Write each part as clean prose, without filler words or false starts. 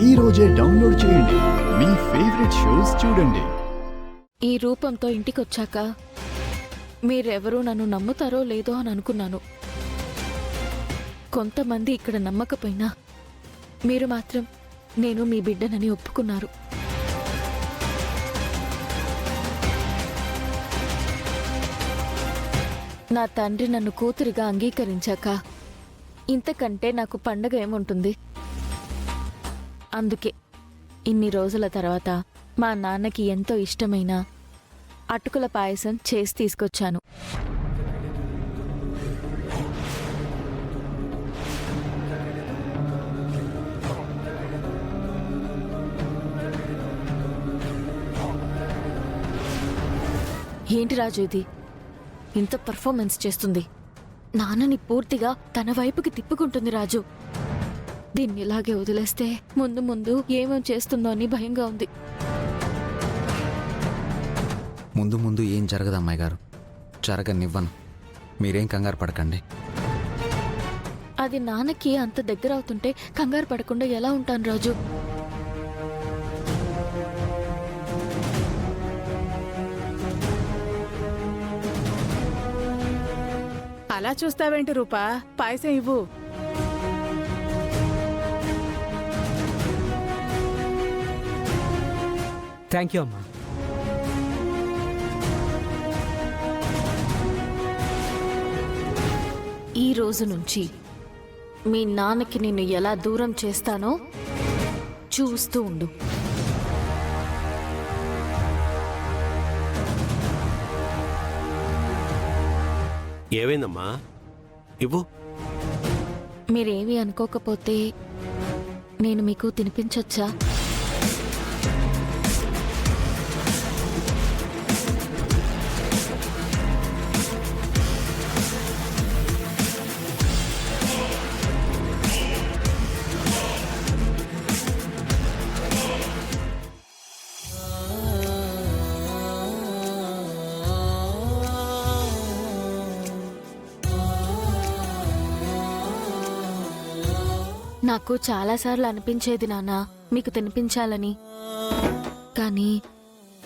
ఈ రోజే డౌన్లోడ్ చేయండి. మీ ఫేవరెట్ షోస్ చూడండి. ఈ రూపంతో ఇంటికొచ్చాక మీరెవరూ నన్ను నమ్ముతారో లేదో అని అనుకున్నాను. కొంతమంది ఇక్కడ నమ్మకపోయినా మీరు మాత్రం నేను మీ బిడ్డనని ఒప్పుకున్నారు. నా తండ్రి నన్ను కూతురిగా అంగీకరించాక ఇంతకంటే నాకు పండగ ఏముంటుంది? అందుకే ఇన్ని రోజుల తర్వాత మా నాన్నకి ఎంతో ఇష్టమైన అటుకుల పాయసం చేసి తీసుకొచ్చాను. ఏంటి రాజు ఇది ఇంత పర్ఫార్మెన్స్ చేస్తుంది? నాన్నని పూర్తిగా తన వైపుకి తిప్పుకుంటుంది రాజు. దీన్ని ఇలాగే వదిలేస్తే ముందు ముందు ఏమేం చేస్తుందో అని భయంగా ఉంది. ముందు ముందు ఏం జరగదు అమ్మాయి గారు, జరగనివ్వను. మీరేం కంగారు పడకండి. అది నాన్నకి అంత దగ్గర అవుతుంటే కంగారు పడకుండా ఎలా ఉంటాను రాజు? అలా చూస్తావేంటి రూపా? పాయసం ఇవ్వు. థ్యాంక్ యూ అమ్మా. ఈ రోజు నుంచి మీ నాన్నకి నిన్ను ఎలా దూరం చేస్తానో చూస్తూ ఉండు. ఏమైందమ్మా? ఇవ్వు. మీరేమీ అనుకోకపోతే నేను మీకు తినిపించొచ్చా? నాకు చాలాసార్లు అనిపించేది నాన్న మీకు తినిపించాలని, కానీ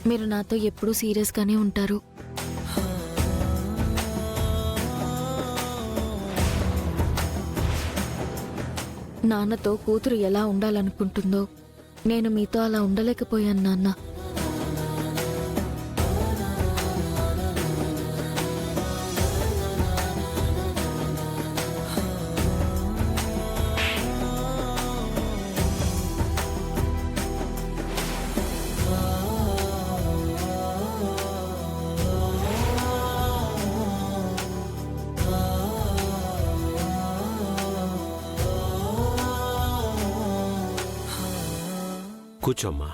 మీరు నాతో ఎప్పుడూ సీరియస్గానే ఉంటారు. నాన్నతో కూతురు ఎలా ఉండాలనుకుంటుందో నేను మీతో అలా ఉండలేకపోయాను నాన్న. కూర్చోమ్మా.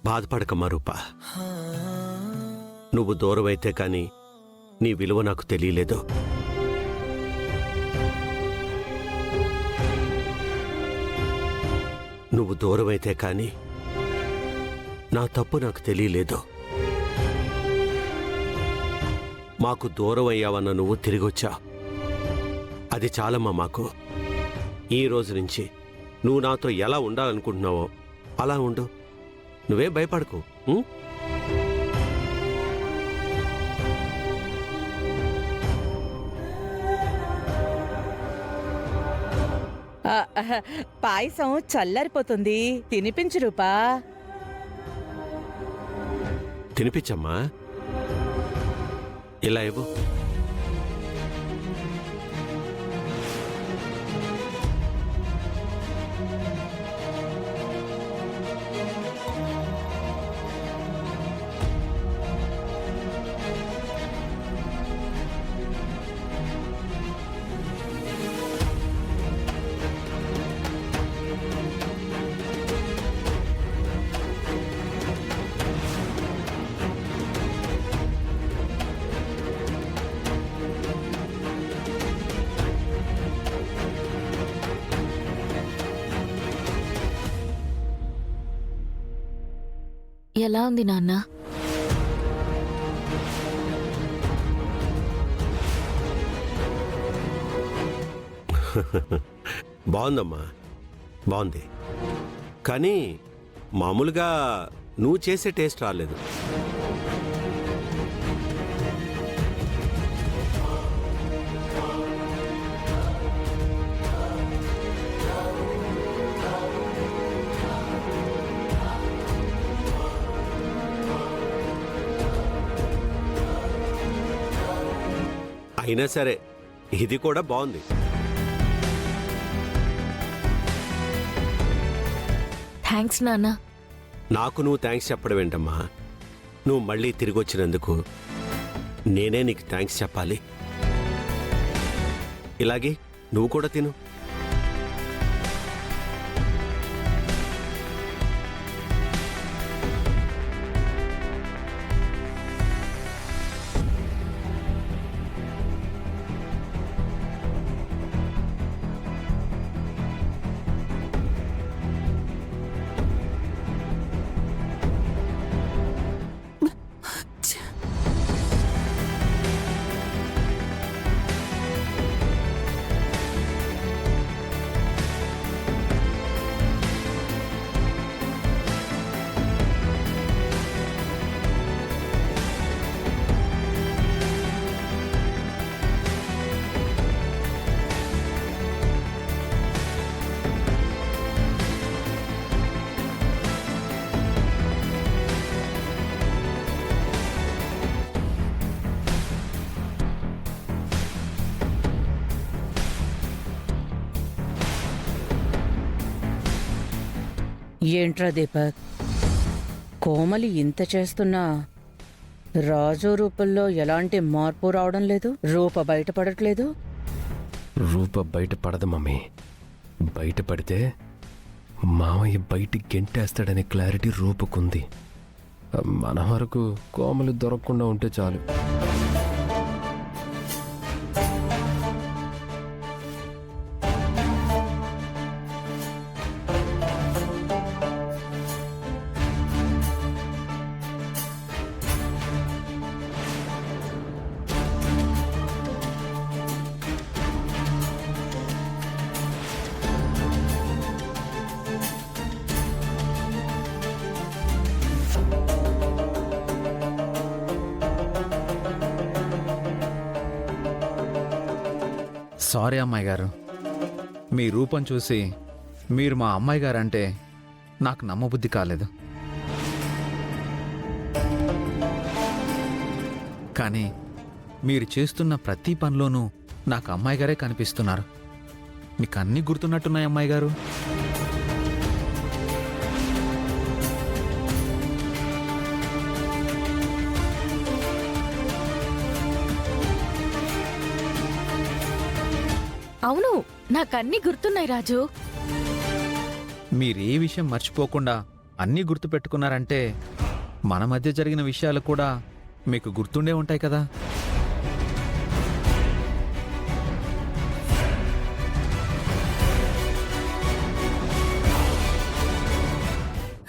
బాధపడకమ్మా రూపా. నువ్వు దూరమైతే కానీ నీ విలువ నాకు తెలియలేదు. నువ్వు దూరమైతే కానీ నా తప్పు నాకు తెలియలేదు. మాకు దూరం అయ్యావన్న నువ్వు తిరిగొచ్చా, అది చాలమ్మా మాకు. ఈ రోజు నుంచి నువ్వు నాతో ఎలా ఉండాలనుకుంటున్నావో అలా ఉండు. నువ్వే భయపడకు. పాయసం చల్లారిపోతుంది, తినిపించు రూపా. తినిపించమ్మా. ఇలా ఇవ్వు. ఎలా ఉంది నాన్న? బాగుందమ్మా. బాగుంది, కానీ మామూలుగా నువ్వు చేసే టేస్ట్ రాలేదు. అయినా సరే ఇది కూడా బాగుంది. థ్యాంక్స్ నాన్న. నాకు నువ్వు థ్యాంక్స్ చెప్పడం ఏంటమ్మా? నువ్వు మళ్ళీ తిరిగి వచ్చినందుకు నేనే నీకు థ్యాంక్స్ చెప్పాలి. ఇలాగే నువ్వు కూడా తిను. ఏంట్రా దీపక్, కోమలి ఇంత చేస్తున్నా రాజు రూపంలో ఎలాంటి మార్పు రావడం లేదు? రూప బయటపడట్లేదు? రూప బయటపడదు మమ్మీ. బయటపడితే మామయ్య బయటికి గెంటేస్తాడనే క్లారిటీ రూపకుంది. మన వరకు కోమలి దొరకకుండా ఉంటే చాలు. సారీ అమ్మాయి గారు, మీ రూపం చూసి మీరు మా అమ్మాయి గారు అంటే నాకు నమ్మబుద్ధి కాలేదు. కానీ మీరు చేస్తున్న ప్రతి పనిలోనూ నాకు అమ్మాయి గారే కనిపిస్తున్నారు. మీకు అన్నీ గుర్తున్నట్టున్నాయి అమ్మాయి గారు. అవును, నాకన్నీ గుర్తున్నాయి రాజు. మీరే విషయం మర్చిపోకుండా అన్నీ గుర్తుపెట్టుకున్నారంటే మన మధ్య జరిగిన విషయాలు కూడా మీకు గుర్తుండే ఉంటాయి కదా.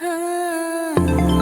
ఆ